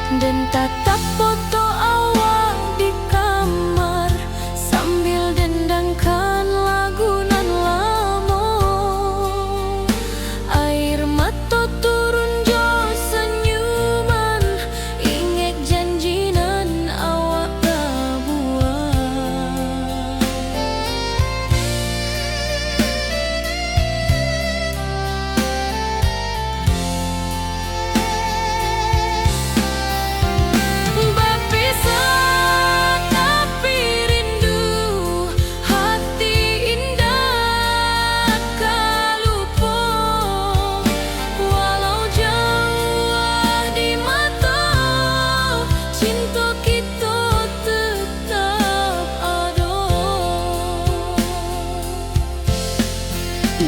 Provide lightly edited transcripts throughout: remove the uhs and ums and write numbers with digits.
Dan tatap foto awal di kamar sambil dendangkan lagu nan lamo. Air mata turun jo senyuman, inget janji nan awak buat. Berpisah tapi rindu, hati indah kalupo. Walau jauh di mata, cinta kita tetap ada.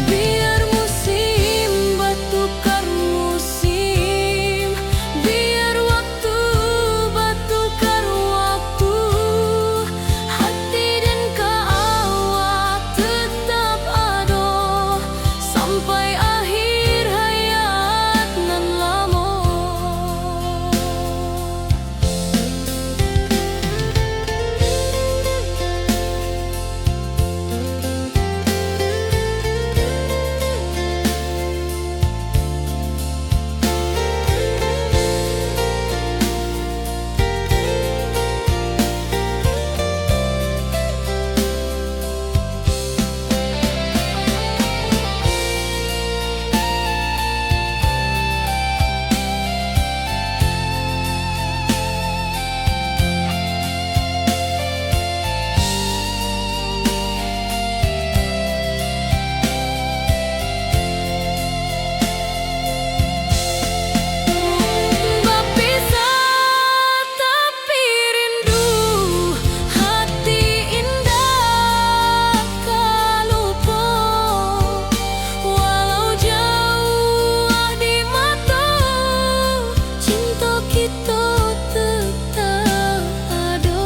Biar musim bertukar musim, biar waktu bertukar waktu, hati dan awak tetap ada sampai akhir hayat nan lama. Berpisah tapi rindu, hati indah kalupo. Walau jauh di mata, cinta kita tetap ada.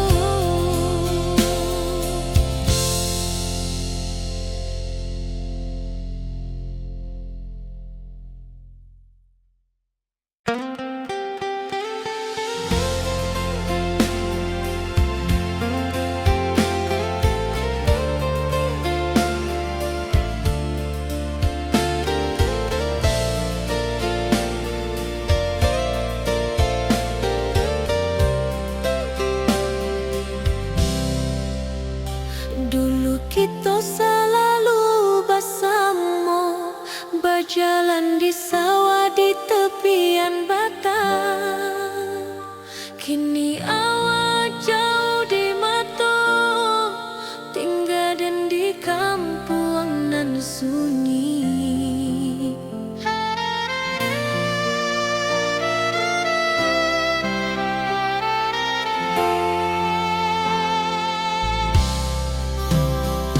Dulu kita selalu bersama, berjalan di sawah di tepian batang. Kini awak jauh di mata, tinggal dan di kampung nan sunyi.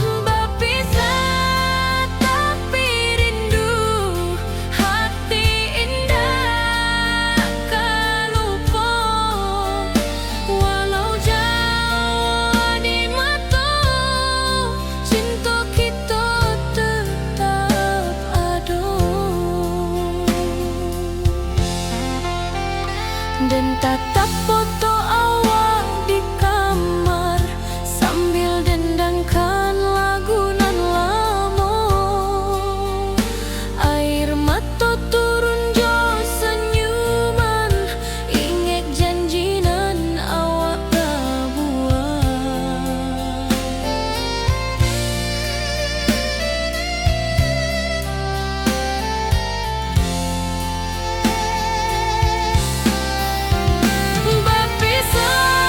Berpisah tapi rindu, hati indah kalupo. Walau jauh di mata, cinta kita tetap ada. Dan tatap foto awal di kamar sambil dendangkan lagu nan lamo. Air mata turun jo senyuman, inget janji nan awak buat. Berpisah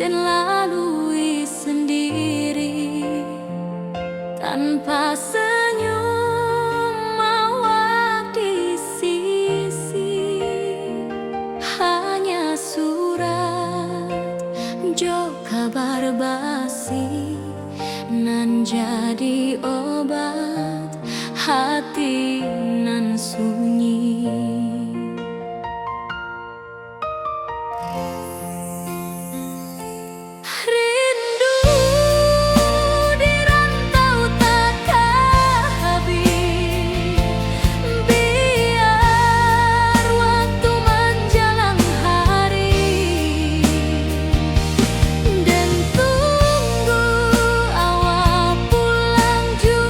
dan lalui sendiri tanpa senyum awak di sisi. Hanya surat jo kabar basi nan jadi obat hati nan sunyi. Rindu di rantau takkan habis, biar waktu menjelang hari, dan tunggu awak pulang juga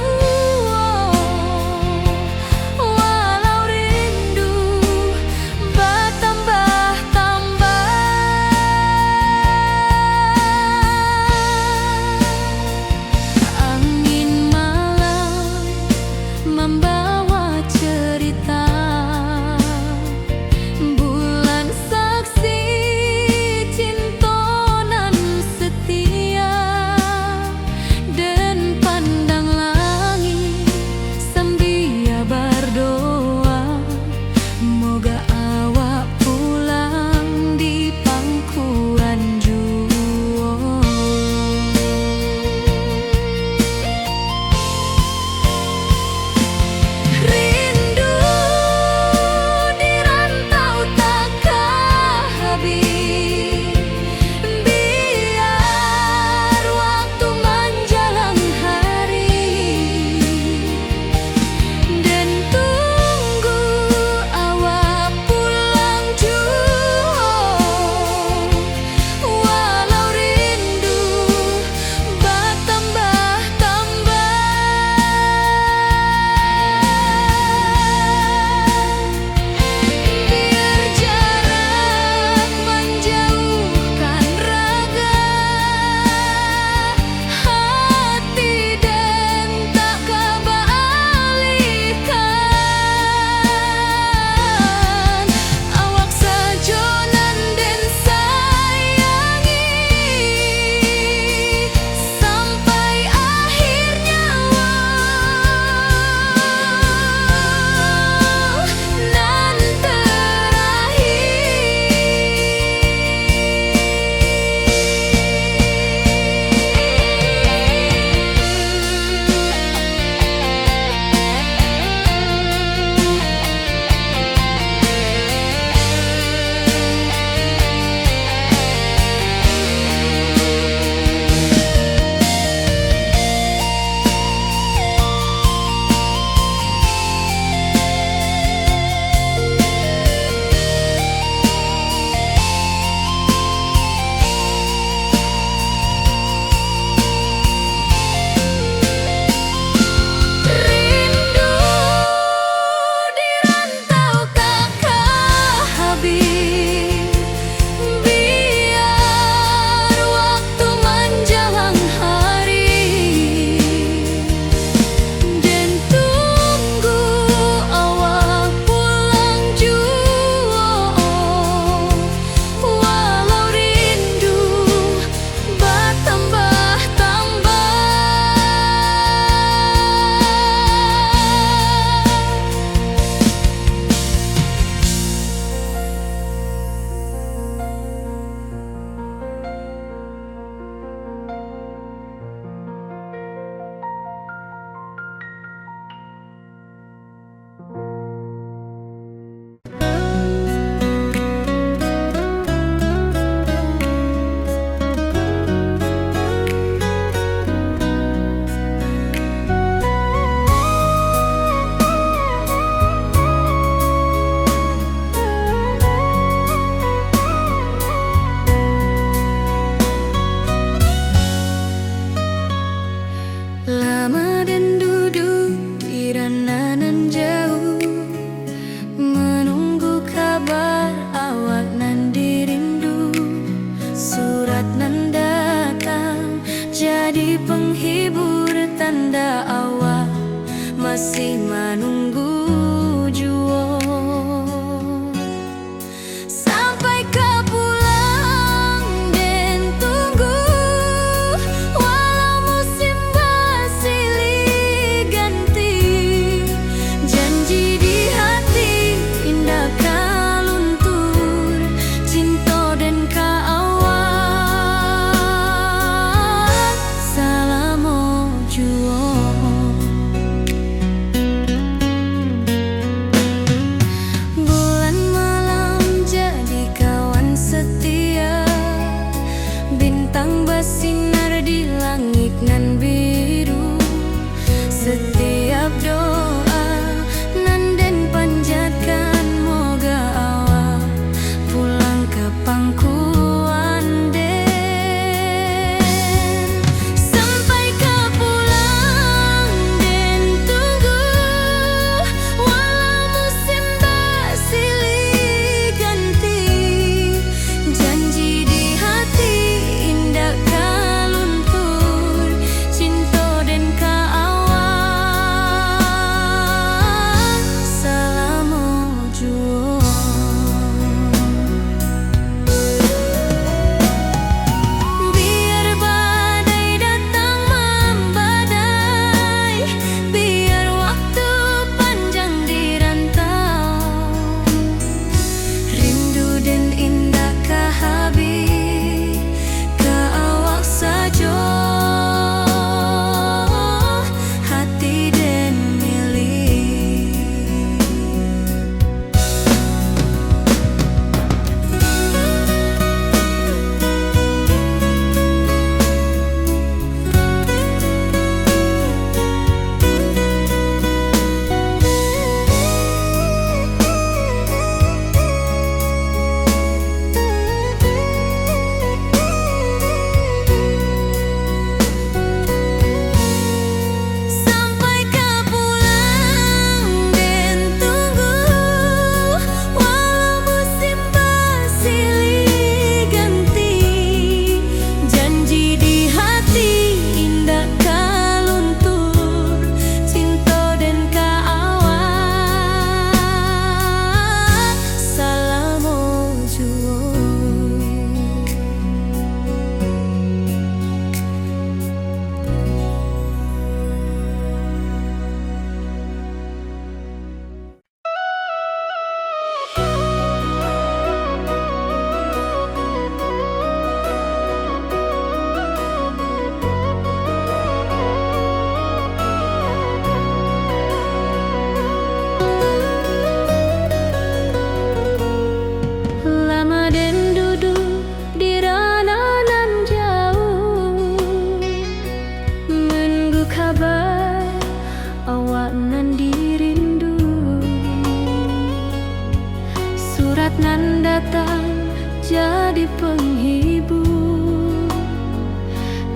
jadi penghibur.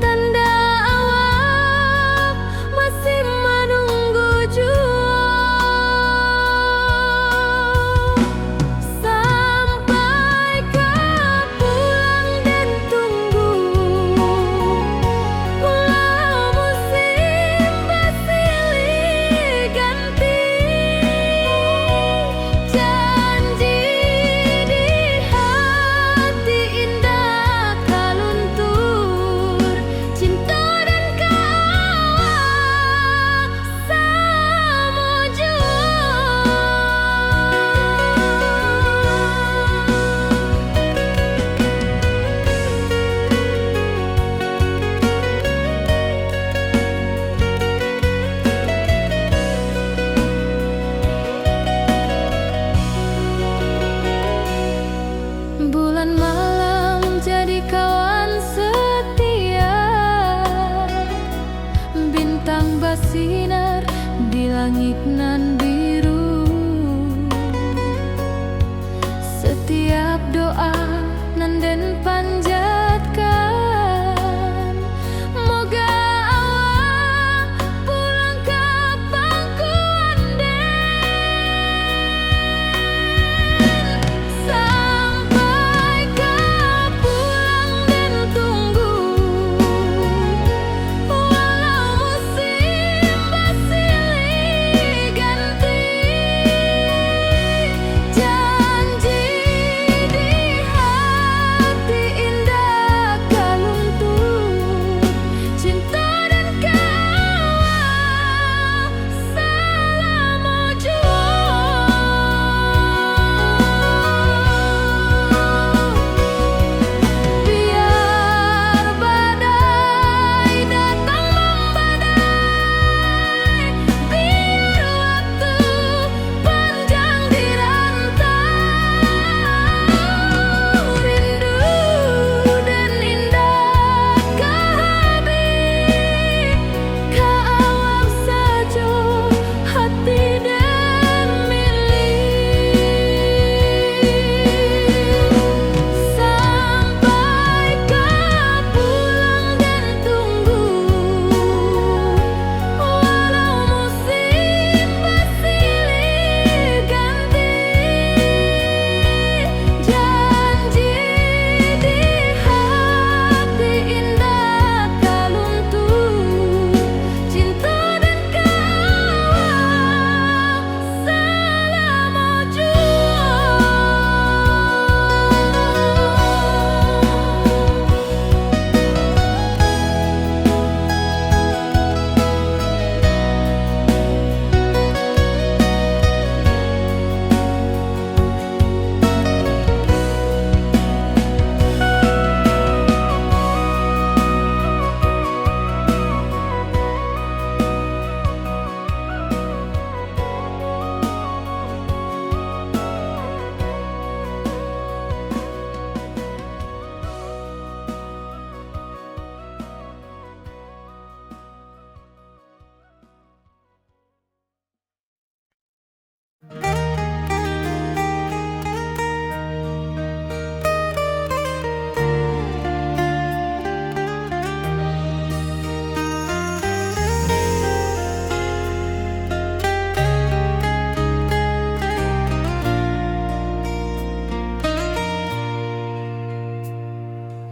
Tanda awal masih menunggu jua, sampai kau pulang dan tunggu. Walau musim bersilih ganti, janji di hati indah kau luntur. Cinta dan kawal sama jua. Bulan malam jadi kawan setia, bintang bersinar di langit nan biru. Setiap doa nan den panjatkan, moga awak pulang ke pangkuan den. Sampai kau pulang dan tunggu, walau musim bersilih ganti, janji di hati indah kau luntur. Cinta dan kawal selama jua. Biar badai datang membadai, biar waktu panjang dirantau, rindu dan indah kehabis, kawal saja hati dan milik. Sampai kau pulang dan tunggu, walau musim bersilih ganti, janji di hati indah kau luntur. Cinta dan kawal selama jua.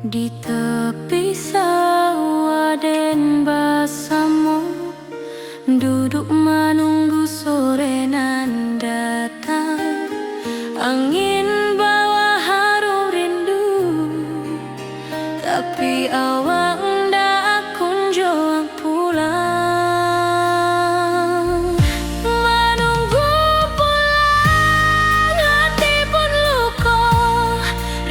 Di tepi sawah den bersama, duduk menunggu sore nan datang. Angin bawa harum rindu, tapi awak ndak kunjung pulang. Menunggu pulang hati pun luka,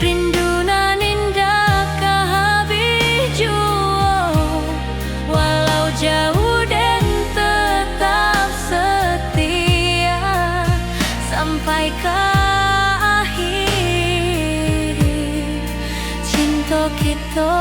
rindu nan indah kehabis jua. Walau jauh dan tetap setia, sampai ke akhir cinta kita.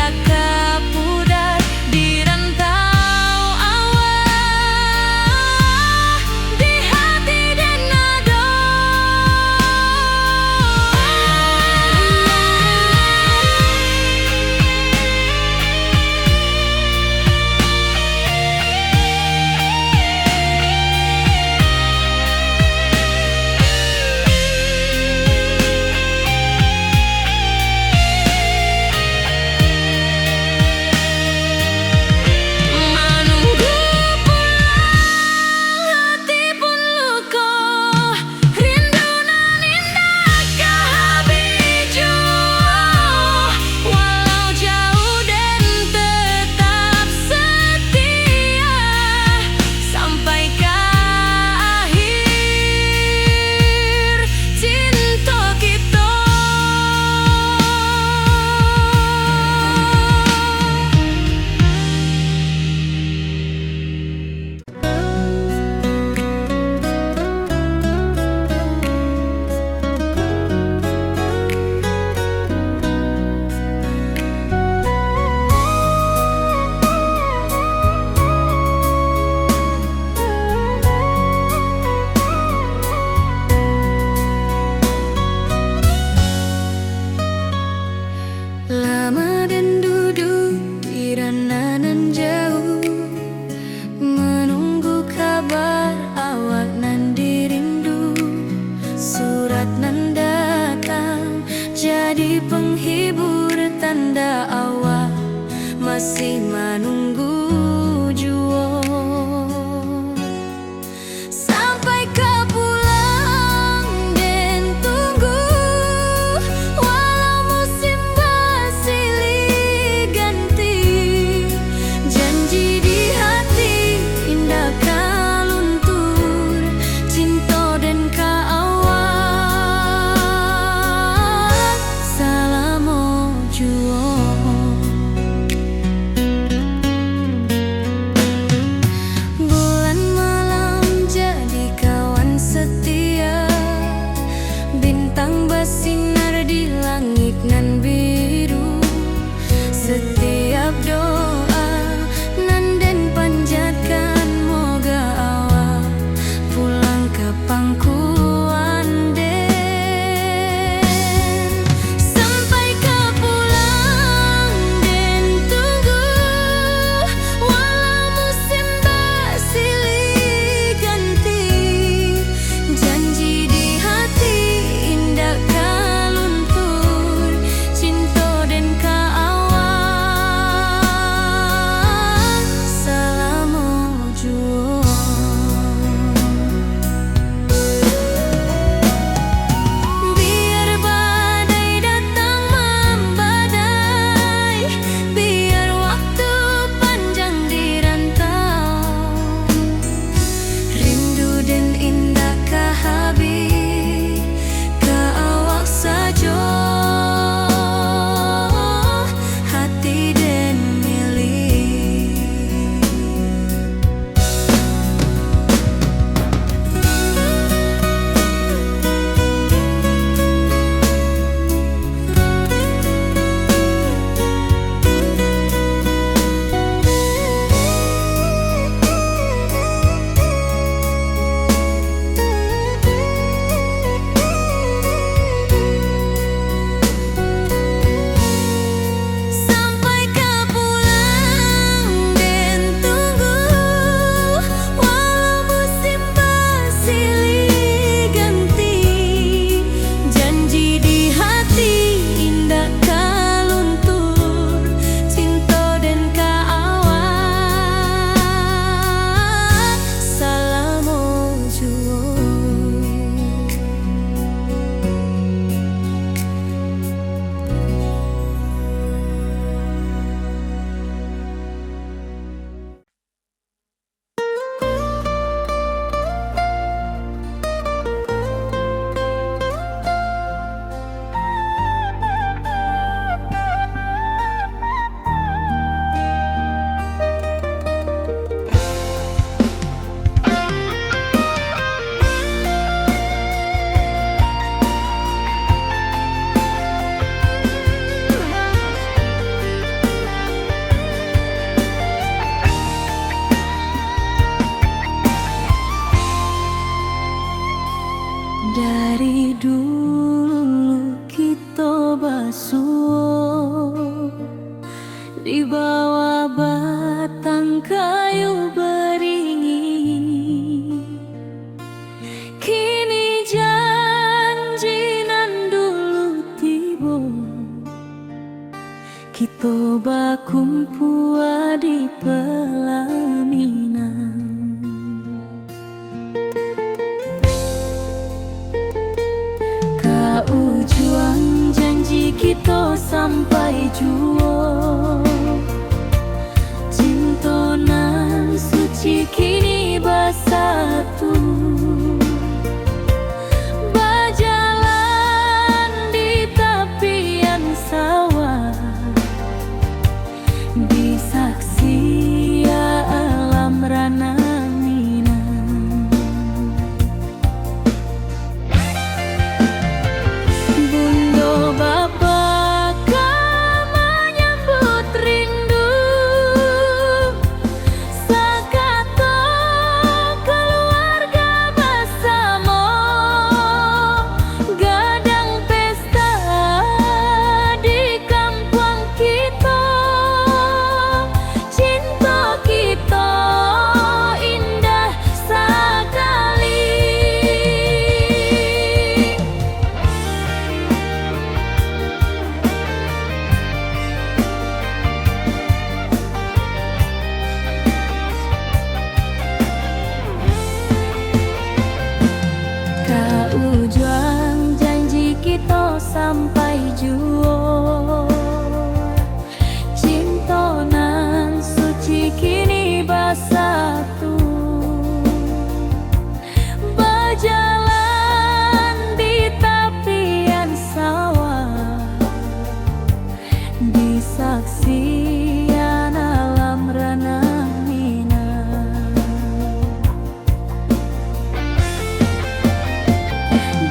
indah kapudar di rantau awal, di hati dan nado. Lama dan duduk di ranah nan jauh, menunggu kabar awak nan dirindu. Surat nan datang jadi penghibur, tanda awak masih menunggu jua. Sampai kau pulang dan tunggu, walau musim bersilih ganti. Janji di hati indah kau luntur, cinta dan kaawak selama jua. Bulan malam jadi kawan setia, bintang bersinar di langit nan biru. Setiap doa nan den panjatkan, moga awak pulang ke pangkuan den. Sampai kau pulang dan tunggu, walau musim bersilih ganti. Janji di hati indah kau luntur, cinta dan kaawak di bawah batang kayu beringin. Kini janji nan dulu tiba, kita bakumpul di pelaminan. Kau juang janji kita sampai jua, cinta nan suci kini bersatu. Berjalan di tepian sawah, disaksi alam rana Minang. Bunda bapa kau menyambut rindu, sakato keluarga bersama, gadang pesta di kampung kita. Cinta kita indah sekali. Kau juang janji kita sampai jua, cinta nan suci kini bersatu. Berjalan di tepian sawah, disaksikan alam rana Minang.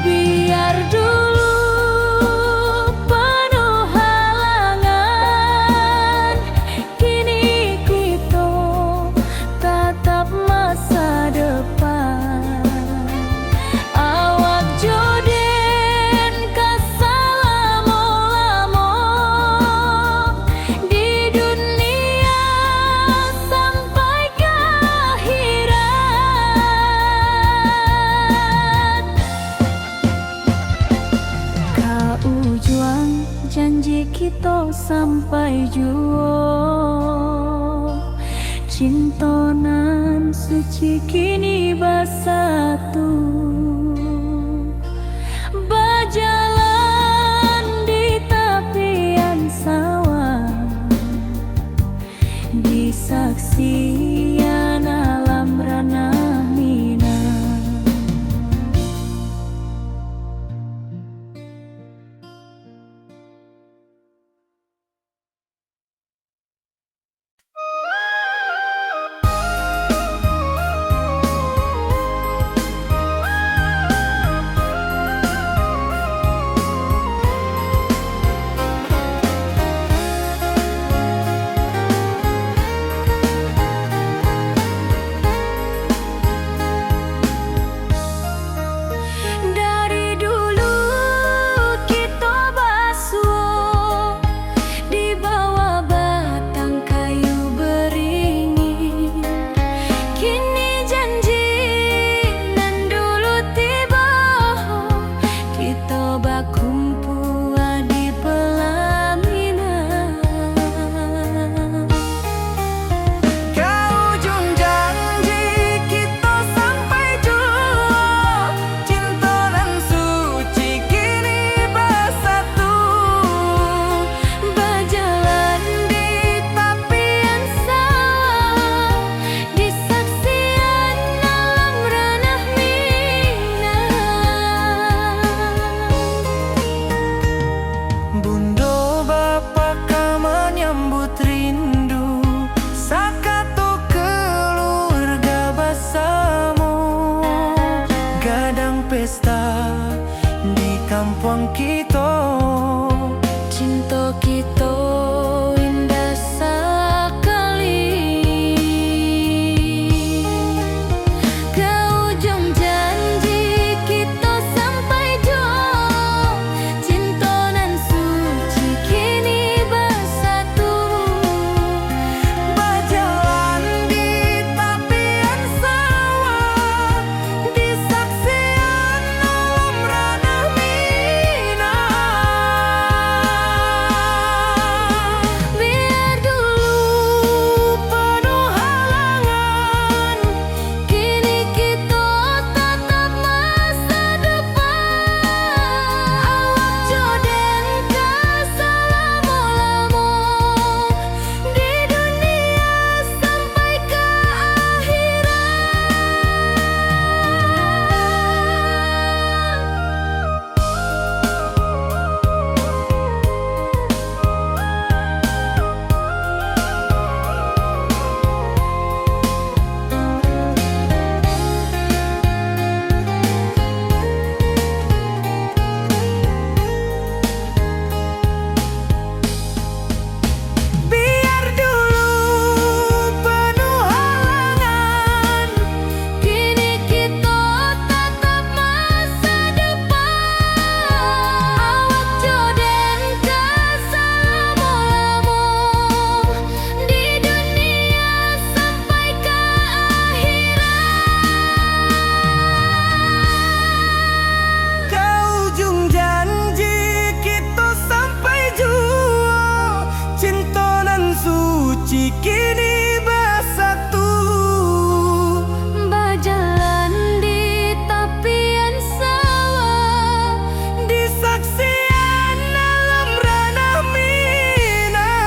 Biar dulu penuh halangan, kini kita tatap masa depan. Awak joden kesalamo-lamo di dunia sampai ke akhirat. Kau juang janji kita sampai jua, cinta nan suci kini bersatu. Berjalan di tepian sawah, disaksikan alam rana Minang. Dari dulu kita basuh di bawah batang kayu beringin. Kini janji nan dulu tiba, kita bakumpul di pelaminan. Kau ujung janji kita sampai jua, cinta dan suci kini bersatu. Berjalan di tepian sawah, disaksikan alam ranah Minang. Bunda bapa kau menyambut rindu, sakato keluarga bersama, gadang pesta di kampung kita. Cinta kita indah sekali. Ke ujung janji kita sampai jua, cinta nan suci kini bersatu. suci kini bersatu. Berjalan di tepian sawah, Di saksian dalam ranah Minang.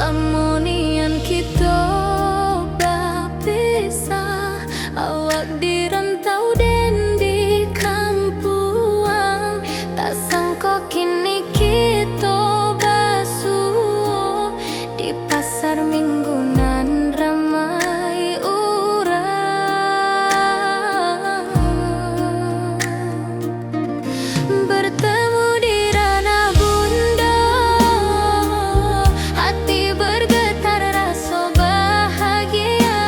lamunian kita berpisah, awak di rantau dan di kampuang. Tak sangka kini kita basuh di pasar minggunan ramai orang. Bertemu di ranah bunda, hati bergetar rasa bahagia.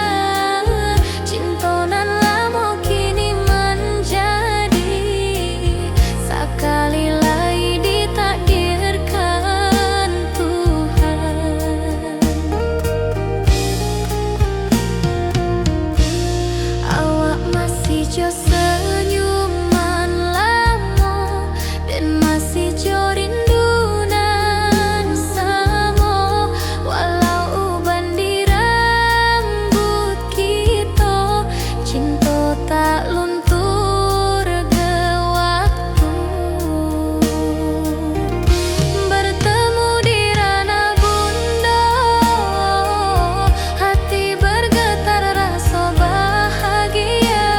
Cinta nan lama kini menjadi sekali lagi ditakdirkan Tuhan. Awak masih jo senyuman lama dan masih jo rindunan sama. Walau uban di rambut kita, cinta tak luntur ke waktu. Bertemu di ranah bunda, hati bergetar rasa bahagia.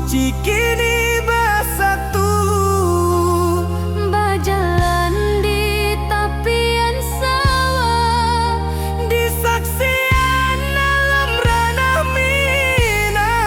suci kini bersatu. Berjalan di tepian sawah, Di saksian alam ranah Minang.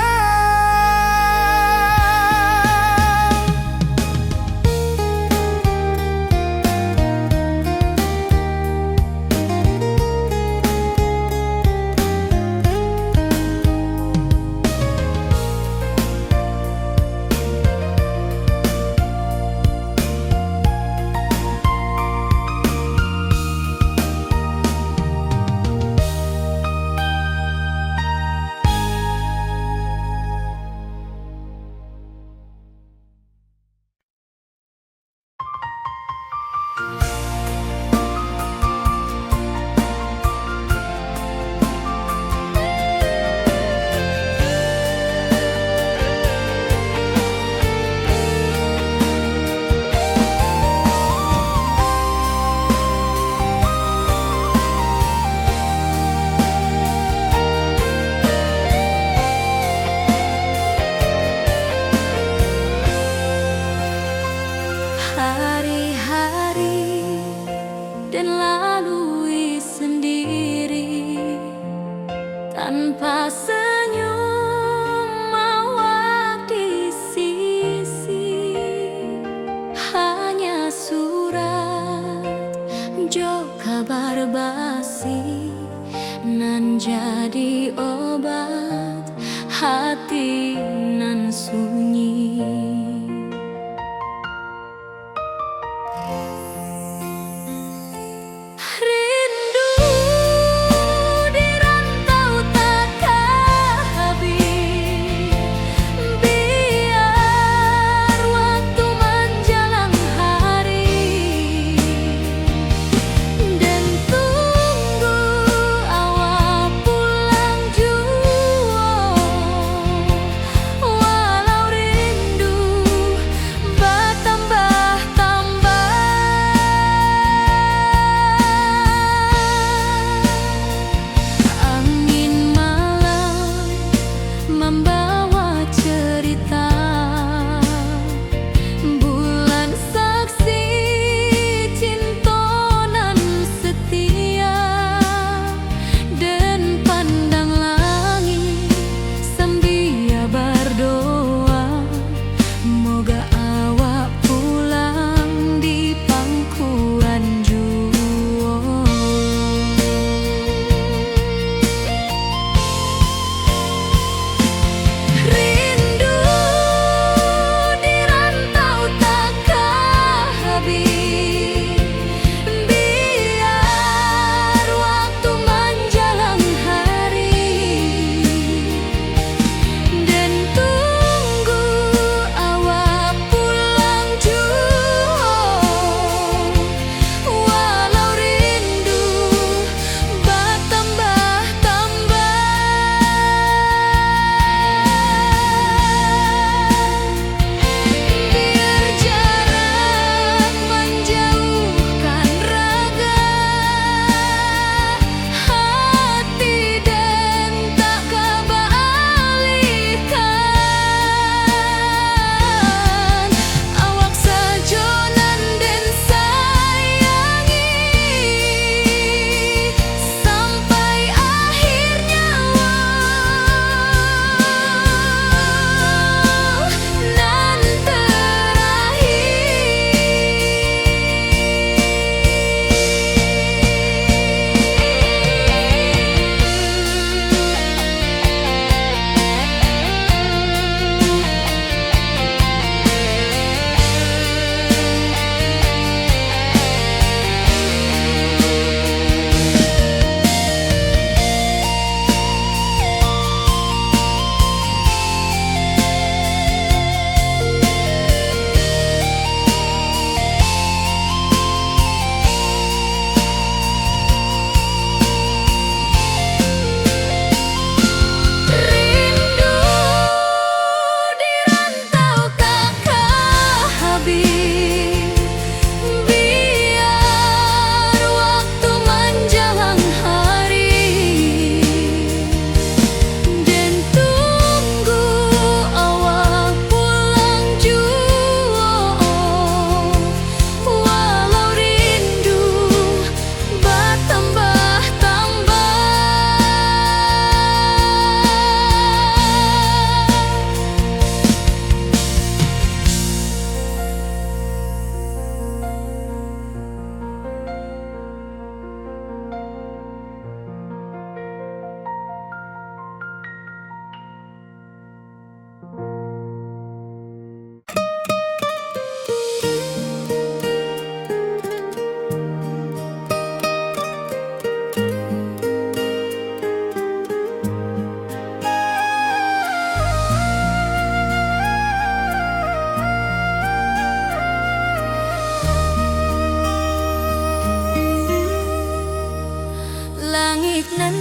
hari-hari dan lalui sendiri tanpa senyum awak di sisi. Hanya surat jo kabar basi nan jadi obat hati nan sunyi. Rindu di rantau takkan habis, biar waktu menjelang hari, dan tunggu awal pulang juga.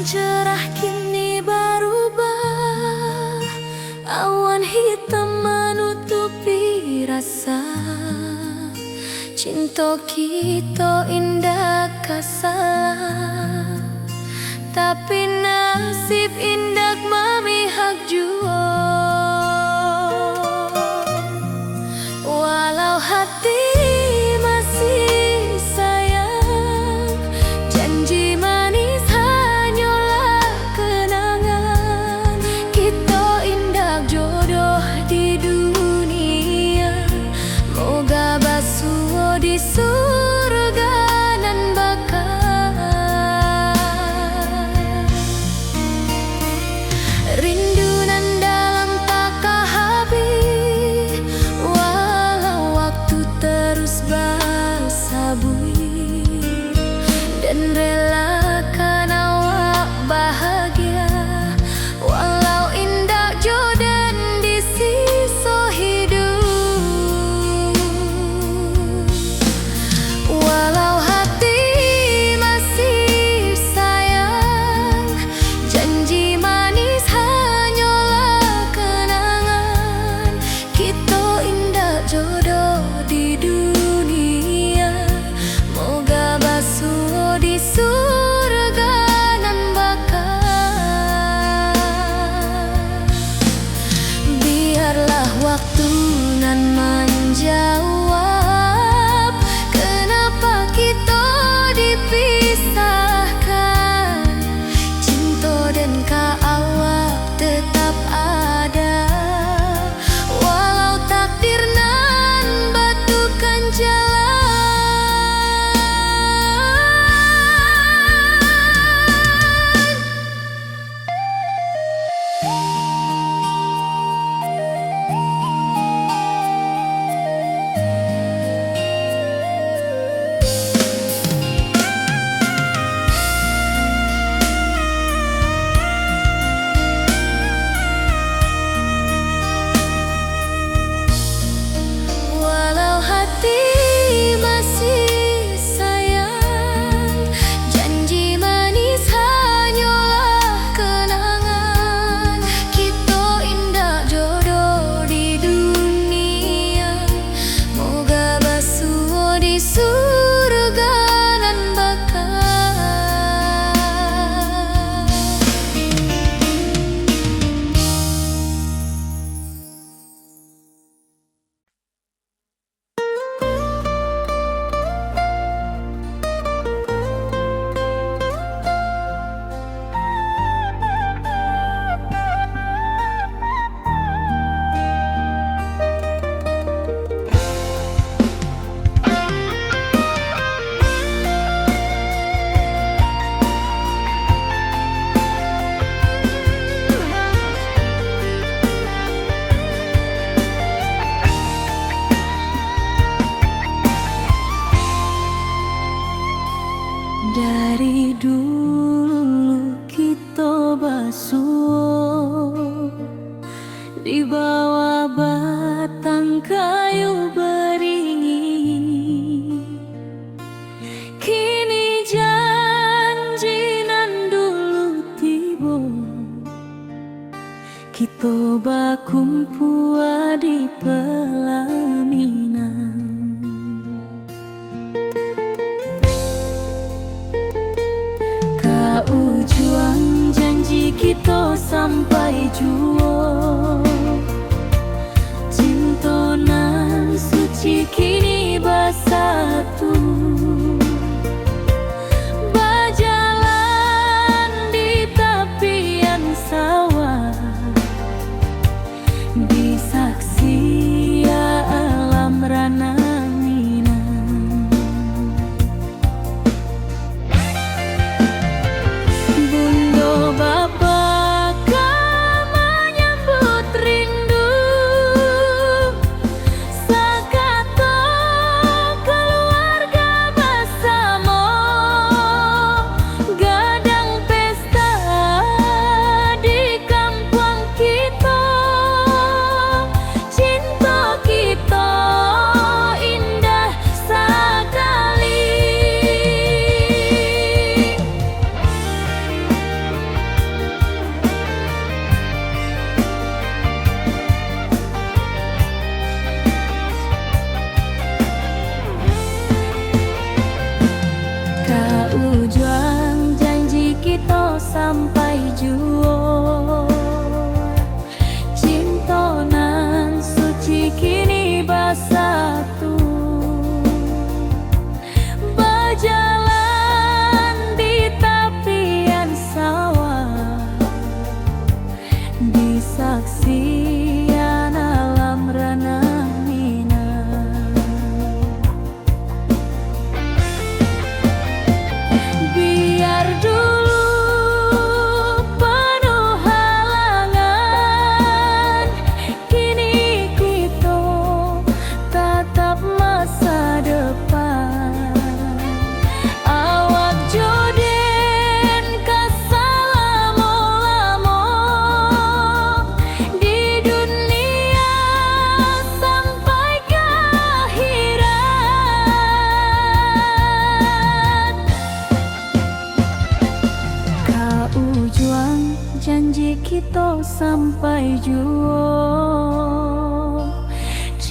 cerah kini berubah, awan hitam menutupi rasa. Cinta kita indah kasalah, tapi nasib indah memihak jua. Walau hati masih sayang, janji manis hanyalah kenangan. Kita indah jodoh di dunia, moga basuh di surga nan bakal. Rindu nan dalam tak habis, walau waktu terus bersabui, dan relakan awak bahagia, walau indah jodan di sisa hidup. Walau hati masih sayang, janji manis hanyalah kenangan. Kita indah jodoh di dunia, moga basuh di surga nan bakal. Biarlah waktu nan menjawab, kenapa kita dipisahkan. Cinta dan awak tetap ada, walau takdir nan batukan jalan. Walau hati masih sayang, janji manis hanyalah kenangan. Kita indah jodoh di dunia, moga basuh di surga nan bakal. Dari dulu kita basuh di bawah batang kayu beringin. Kini janji nan dulu tiba, kita bakumpul di pelaminan. Ujung janji kita sampai jua, cinta nan suci kini bersatu. Berjalan di tepian sawah, disaksikan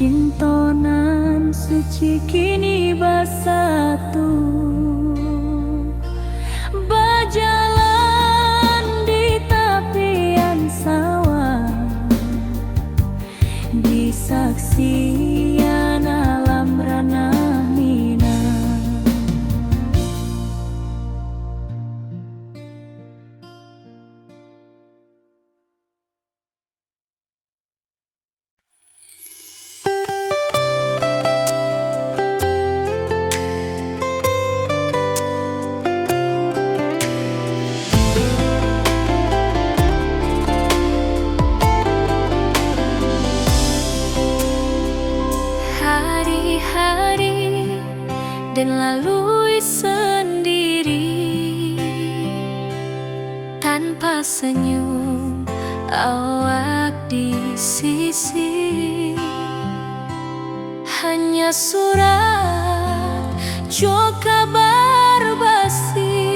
cintonan suci kini bersatu, berjalan di tepian sawah, di saksian alam ranah Minang. Hari-hari dan lalui sendiri, tanpa senyum awak di sisi. Hanya surat jo kabar basi,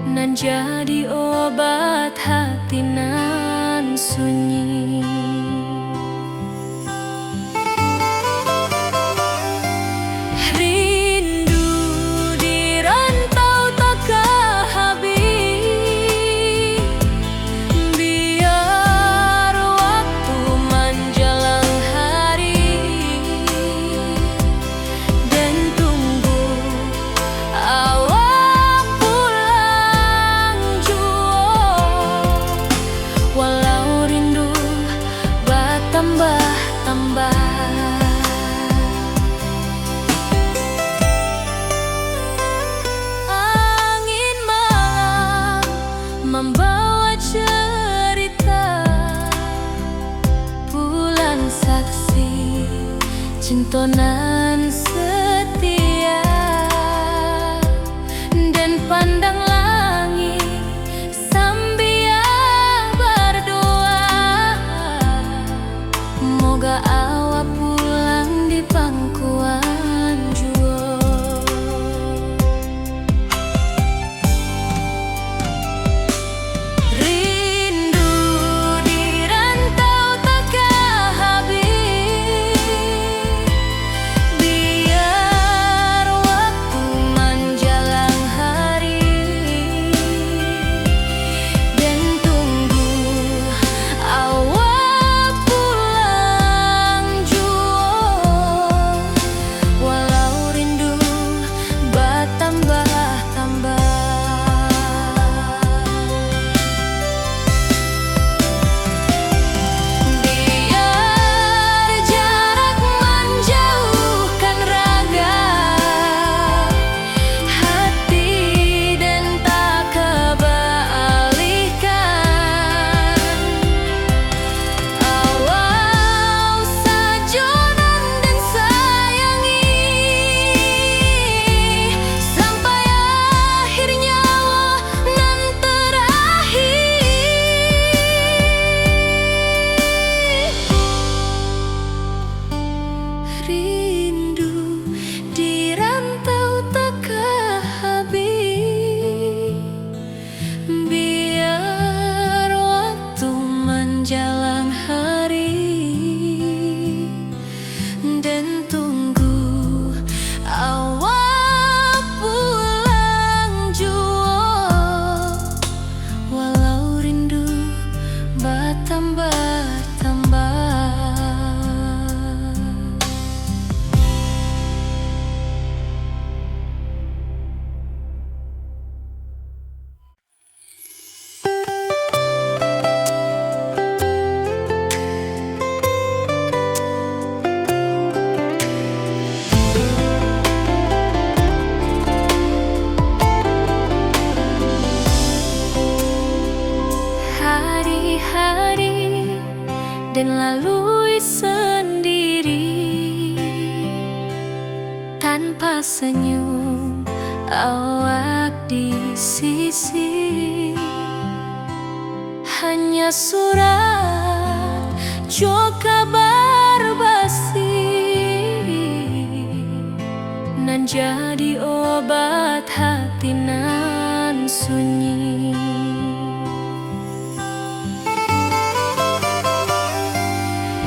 nan jadi obat hati nan sunyi. Rindu di rantau takkan habis, biar waktu menjelang hari, dan tunggu awak pulang jua. Walau rindu bertambah-tambah, angin malam membawa cerita, bulan saksi cintonan setia, dan pandang langit sambil berdoa, moga awak pulang di pangkuan jua. Rindu di rantau takkan habis, biar waktu menjelang hari, dan tunggu awak pulang jua. Walau rindu bertambah-tambah, biar jarak menjauhkan raga hati, dan tak kebalihkan. Awal sajonan dan sayangi, sampai akhir nyawa nan terakhir. Rindu di rantau takkan habis, biar waktu menjelang hari, dan tunggu awak pulang jua. Walau rindu bertambah-tambah. Hari-hari dan lalui sendiri, tanpa senyum awak di sisi. Hanya surat jo kabar basi, nan jadi obat hati nan sunyi.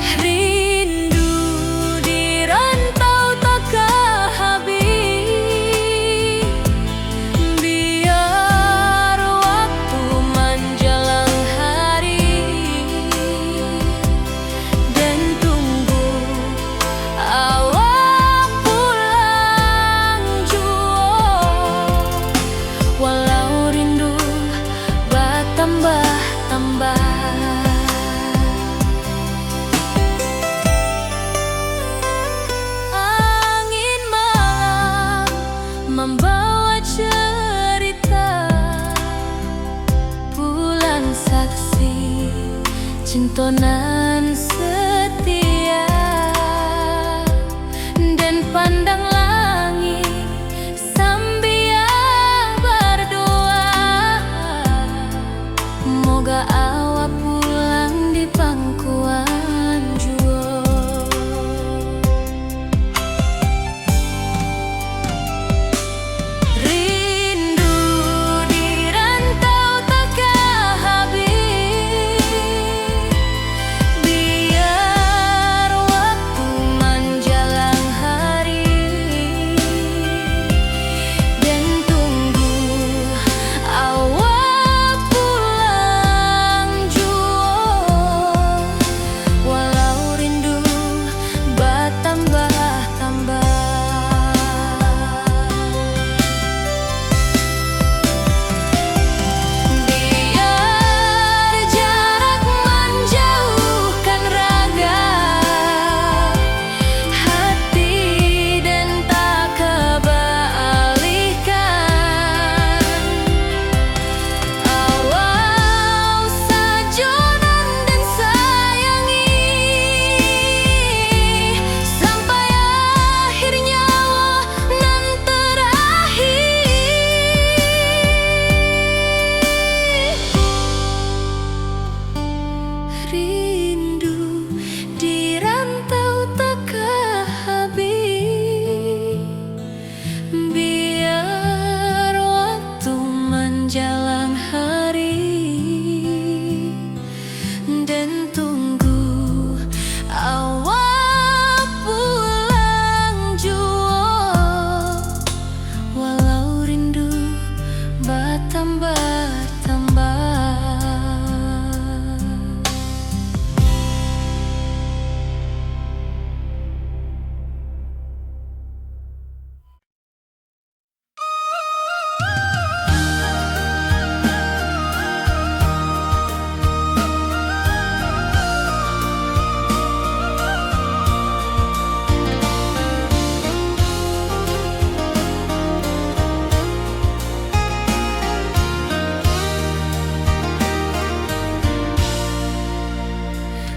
Rindu di rantau takkan habis, biar waktu menjelang hari dan tunggu awak pulang jua. Walau rindu bertambah-tambah, angin malam membawa cerita, bulan saksi cinta nan setia, dan pandang langit sambil berdoa, moga awak pulang di pangkuan jua. Rindu di rantau takkan habis, biar waktu menjelang hari dan tunggu awak pulang jua. Walau rindu bertambah-tambah, biar jarak menjauhkan raga, hati dan tak kebalihkan. Awal sajonan dan sayangi, sampai akhir nyawa nan terakhir. Rindu di rantau takkan habis, biar waktu menjelang hari dan tunggu awak pulang jua. Walau rindu bertambah-tambah.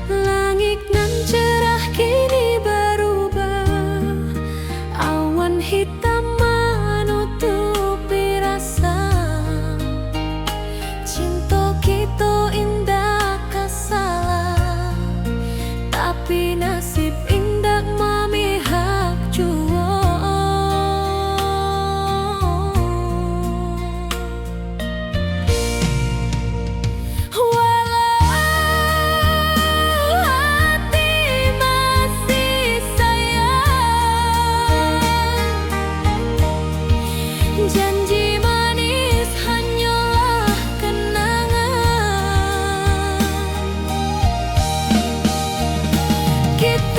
Langit nan cerah kini berubah, awan hitam menutupi rasa. Cinta kita indah kasalah, tapi nasib indah memihak jua. Hati masih sayang, janji manis hanyalah kenangan. Kita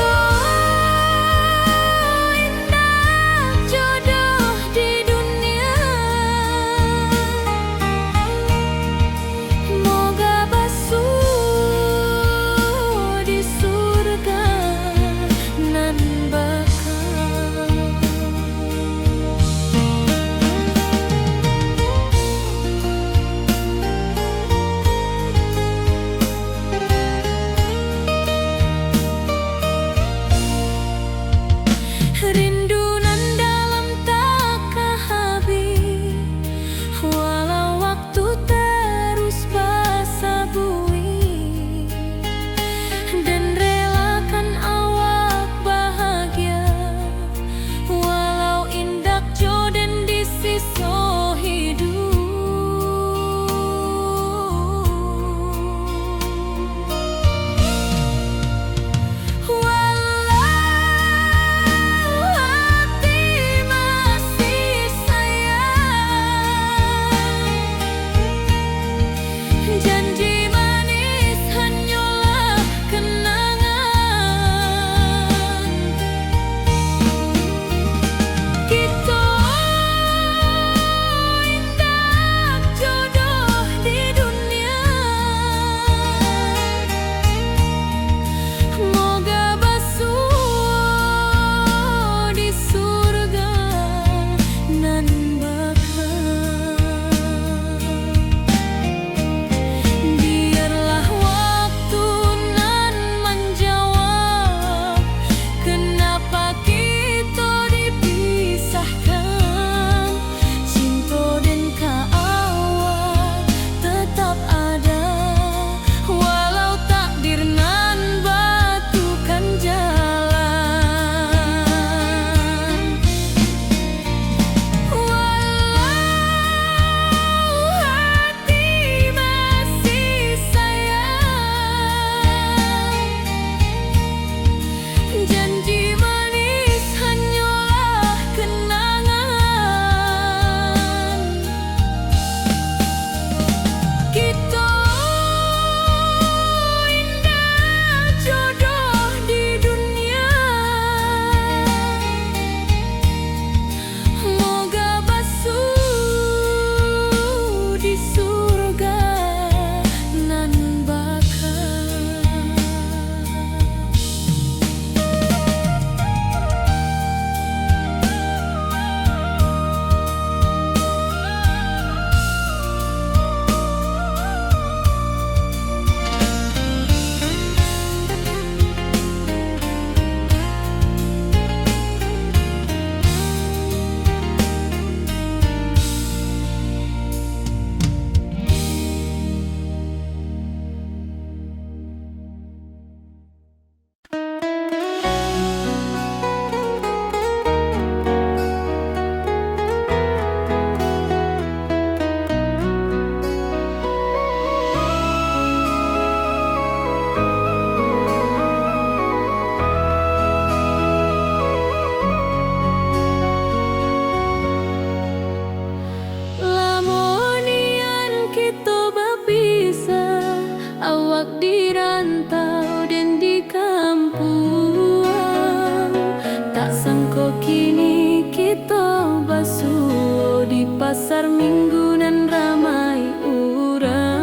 pasar minggu nan ramai urang.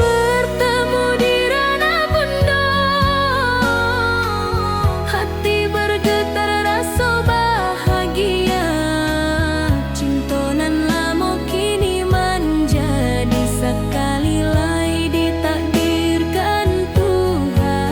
Bertemu di ranah bunda, hati bergetar rasa bahagia. Cinta nan lama kini menjadi sekali lai ditakdirkan Tuhan.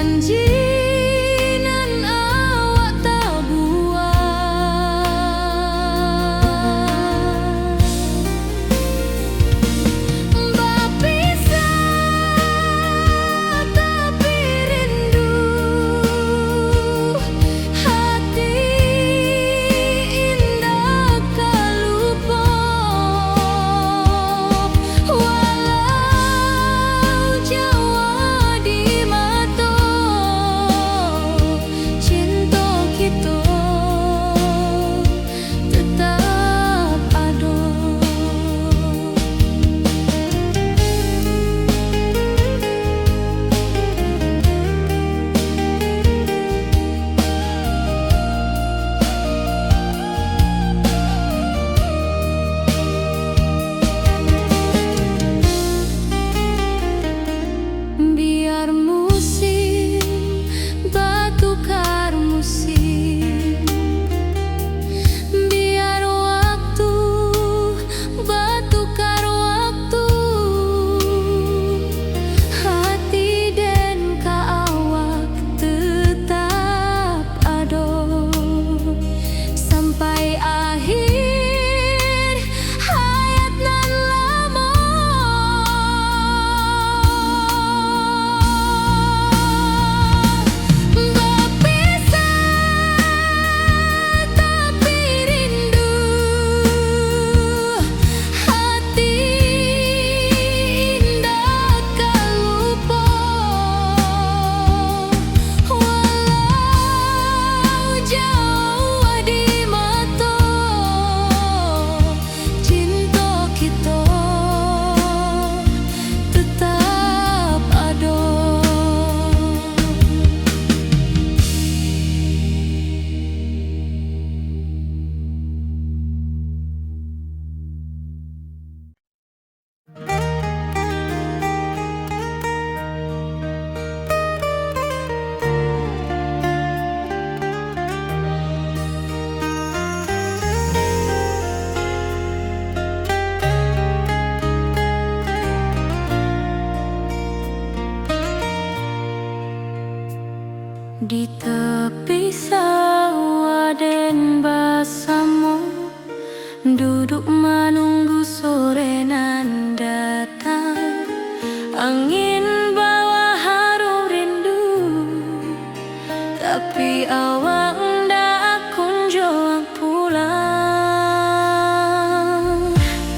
janji nan awak tak buat. Berpisah tapi rindu, hati indah tak lupa. Walau jauh di mata, cinta kita tetap ada. Biar musim bertukar musim, biar waktu bertukar waktu, hati dan awak tetap ada sampai akhir hayat nan lama. Berpisah tapi rindu, hati indah tak lupa. Walau jauh di mata, cinta kita tetap ada. Di tepi sawah dan bersama, duduk menunggu sore nan datang. Angin bawa harum rindu, tapi awak ndak kunjung pulang.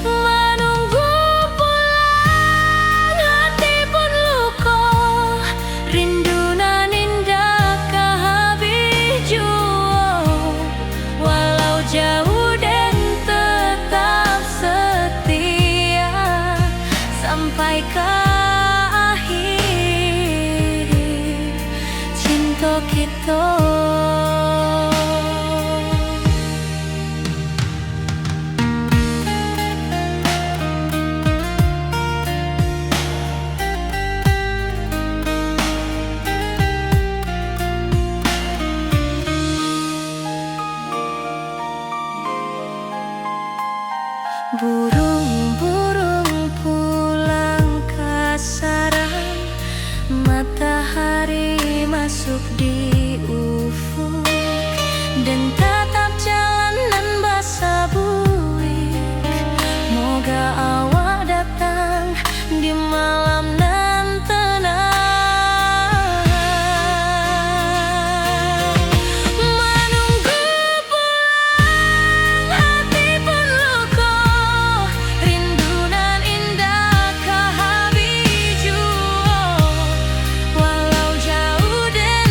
Menunggu pulang, hati pun luka, rindu nan indah kah habis jua. Walau jauh dan tetap setia sampai ke akhir cinta kita. Burung-burung pulang ke sarang, matahari masuk di ufuk, dan tatap jalanan basah buik. Moga awak datang di malam nan tenang. Menunggu pulang, hati pun luka, rindu nan indah kah habis jua. Walau jauh dan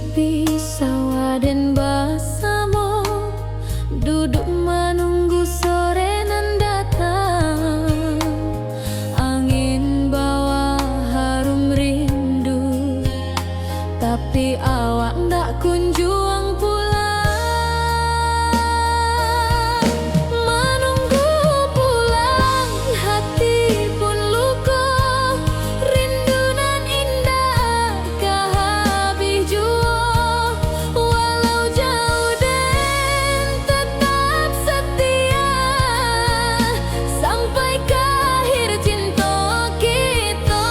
tepi sawah dan basamo, duduk menunggu sore nan datang. Angin bawa harum rindu, tapi awak ndak kunjung pulang. Menunggu pulang, hati pun luka. Rindu nan indah kah habis jua. Walau jauh dan tetap setia, sampai ke akhir cinta kita.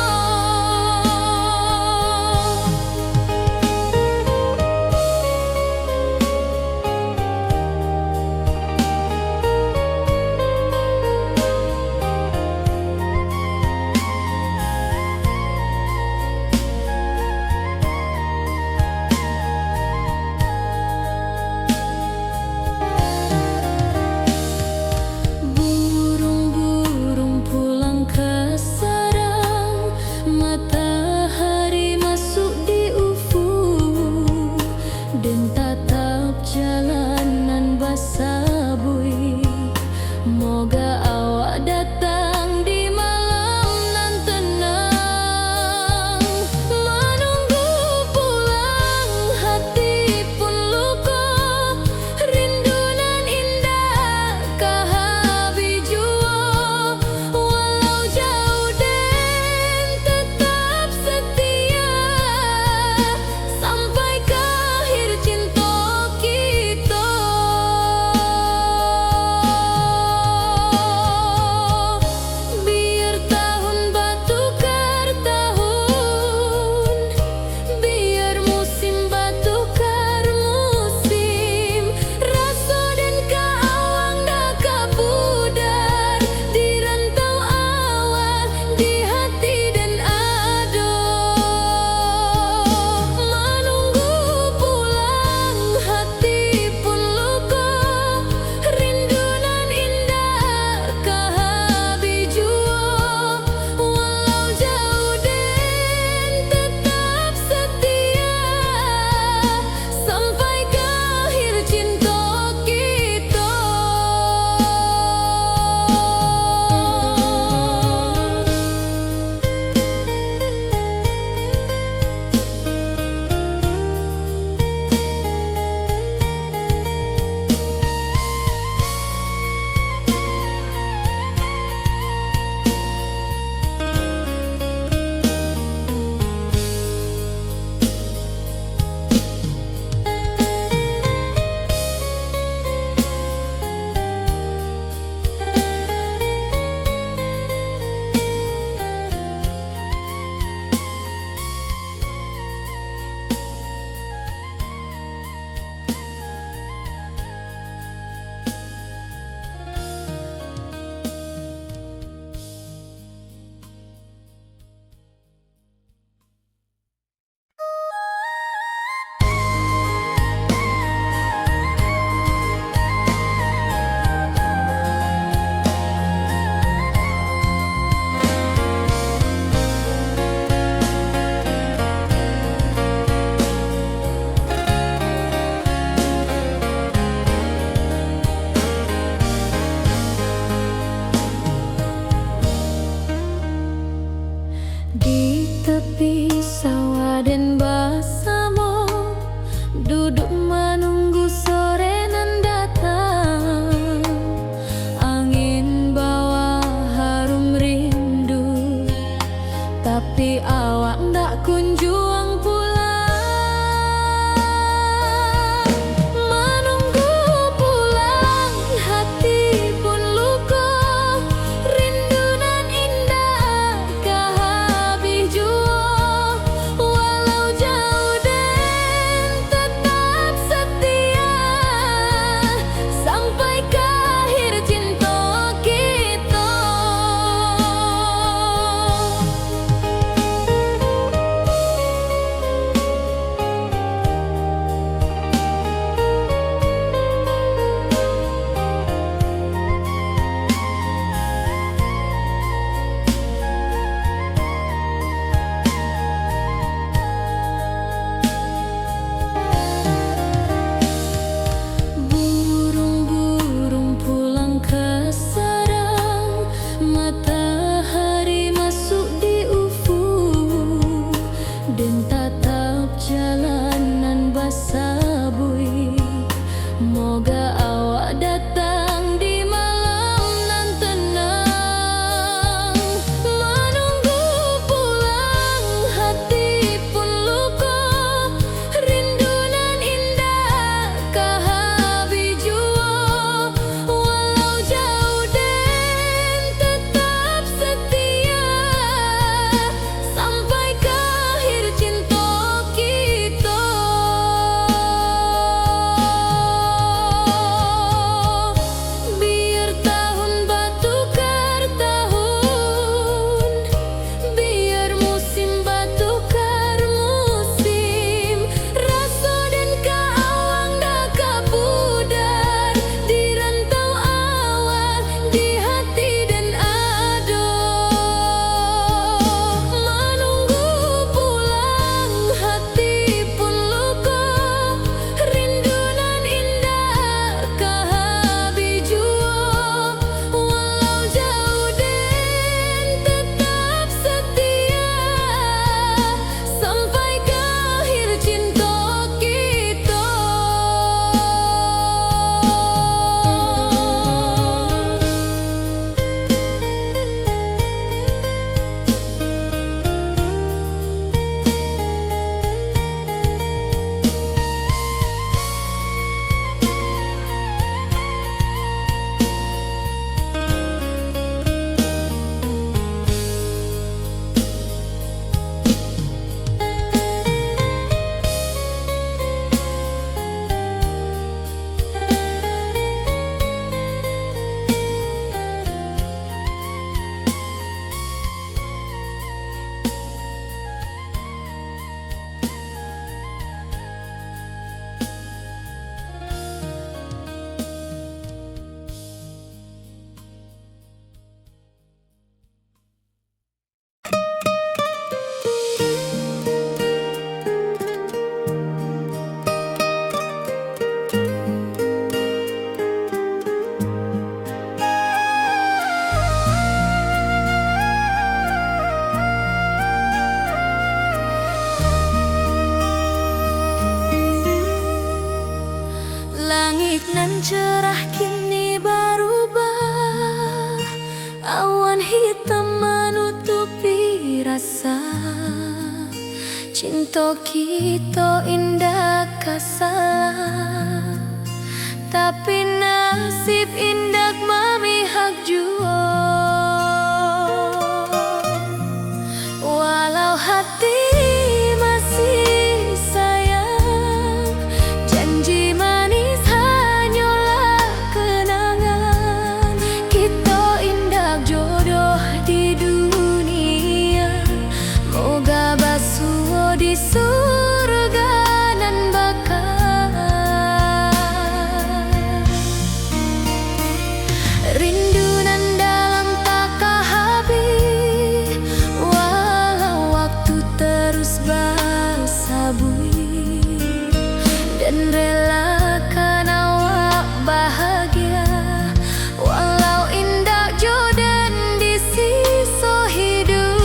Burung-burung pulang ke sarang, matahari masuk di ufuk, dan tatap jalanan basah bui. Moga awak datang di malam nan tenang. Menunggu pulang, hati pun luka. Rindu nan indah kah habis jua. Walau jauh dan tetap setia, sampai ke akhir cinta kita. Biar tahun bertukar tahun, biar musim bertukar musim. Rasa dan keawang dah kabudar di rantau awal, di hati dan ado. Menunggu pulang, hati pun luka. Rindu nan indah kah habis jua. Walau jauh dan tetap setia, sampai ke akhir cinta kita. Di tepi sawah dan basamo, duduk menunggu sore nan datang. Angin bawa harum rindu, tapi awak ndak kunjung pulang. Menunggu pulang, hati pun luka. Rindu nan indah kah habis jua. Walau jauh dan tetap setia, sampai ke akhir cinta kita. dan tatap jalanan basabui. Moga awak datang di malam nan tenang. Menunggu pulang hati pun luka, rindu nan indah kahabi jua. Walau jauh dan tetap setia, sampai ke akhir cinta kita. Biar tahun batukar tahun, biar musim batukar musim, rasa dan kaawang dah kapudar di rantau awal, di hati dan ado. Menunggu pulang hati pun luka, rindu nan indah kahabi jua. Walau jauh dan tetap setia, sampai ke akhir cinta kita. Langit nan cerah kini berubah, awan hitam menutupi rasa. Cinta kita indah kasalah, tapi nasib indah memihak jua. Walau hati masih sayang, janji manis hanyalah kenangan. Kita indah jodoh di dunia, moga basuh di surga nan bakal. Rindu nan dalam tak habis, walau waktu terus bersabui, dan relakan awak bahagia. Walau indah jodan di sisa hidup,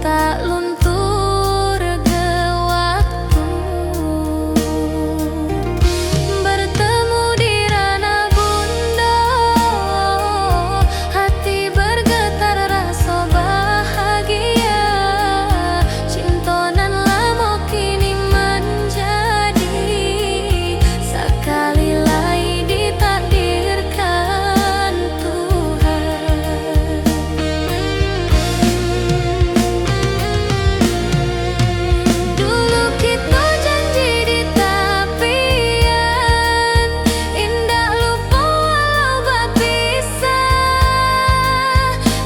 tak luntur ke waktu. Bertemu di ranah bunda, hati bergetar rasa bahagia. Cintonan lamo kini menjadi sekali lagi ditakdirkan Tuhan. Dulu kita janji di tepian, indah lupa walau berpisah.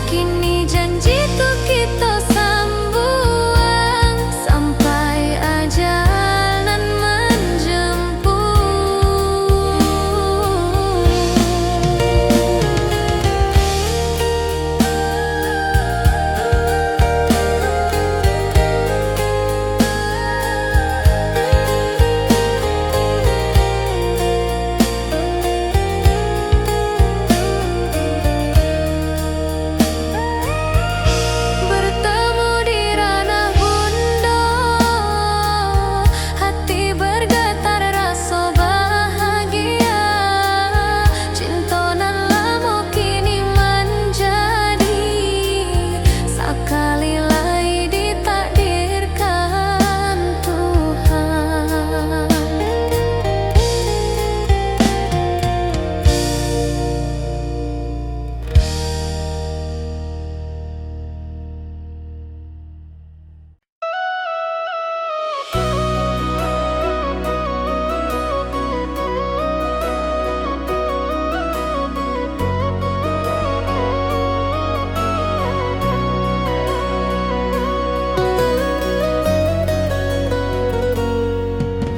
Kini janji tuh kita sambuang sampai ajal nan bertemu di ranah bunda, hati bergetar rasa bahagia. Cintonan lamo kini menjadi sekali lagi ditakdirkan Tuhan.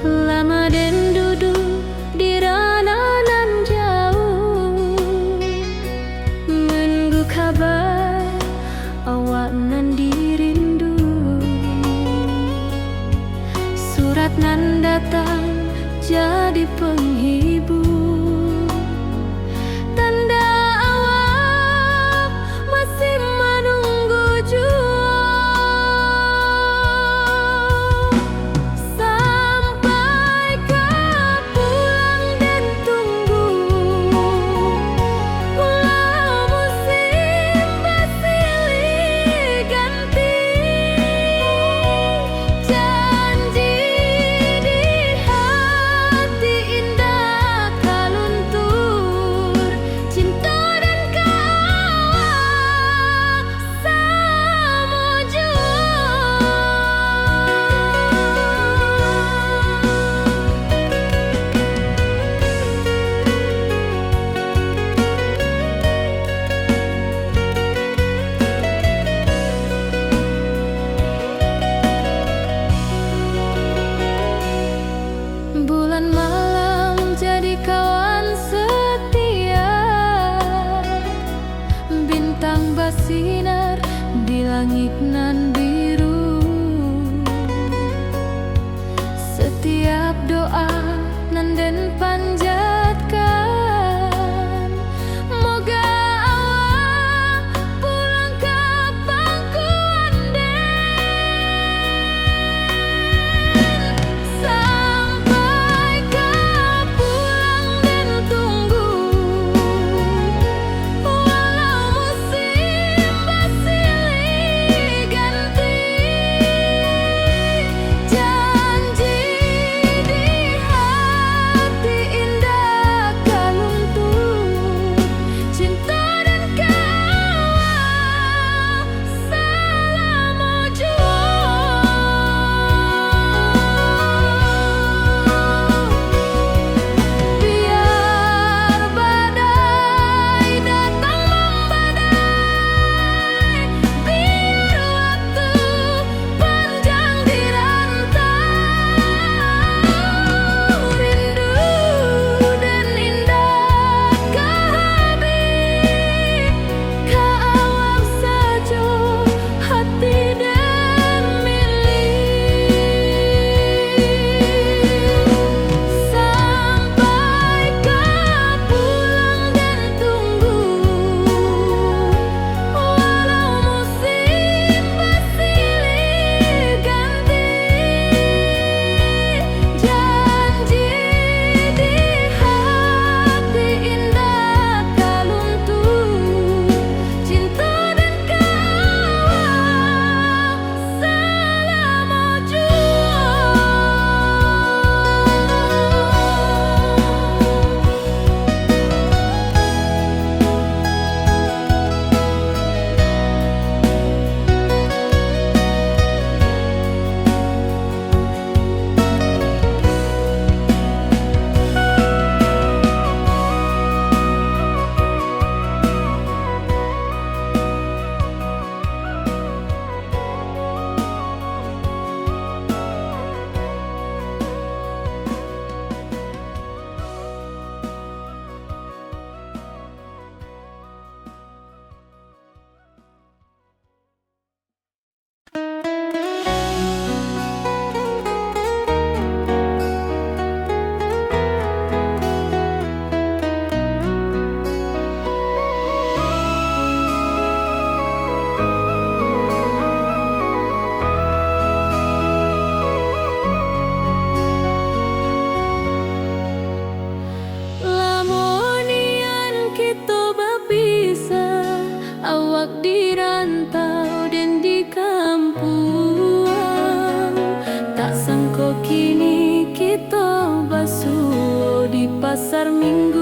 Lama den duduk di ranah nan jauh, menunggu kabar awak nan dirindu. Surat nan datang jadi penghibur, tanda awak masih menunggu jua. Sampai kau pulang dan tunggu, walau musim bersilih ganti. Janji di hati indah kaluntur, cinta dan kawak sama jua. Bulan malam jadi kawan setia, bintang bersinar di langit nan biru. Setiap doa nan den panjatkan, moga awak pulang ke pangkuan den. Sampai kau pulang dan tunggu, walau musim bersilih ganti. pasar minggu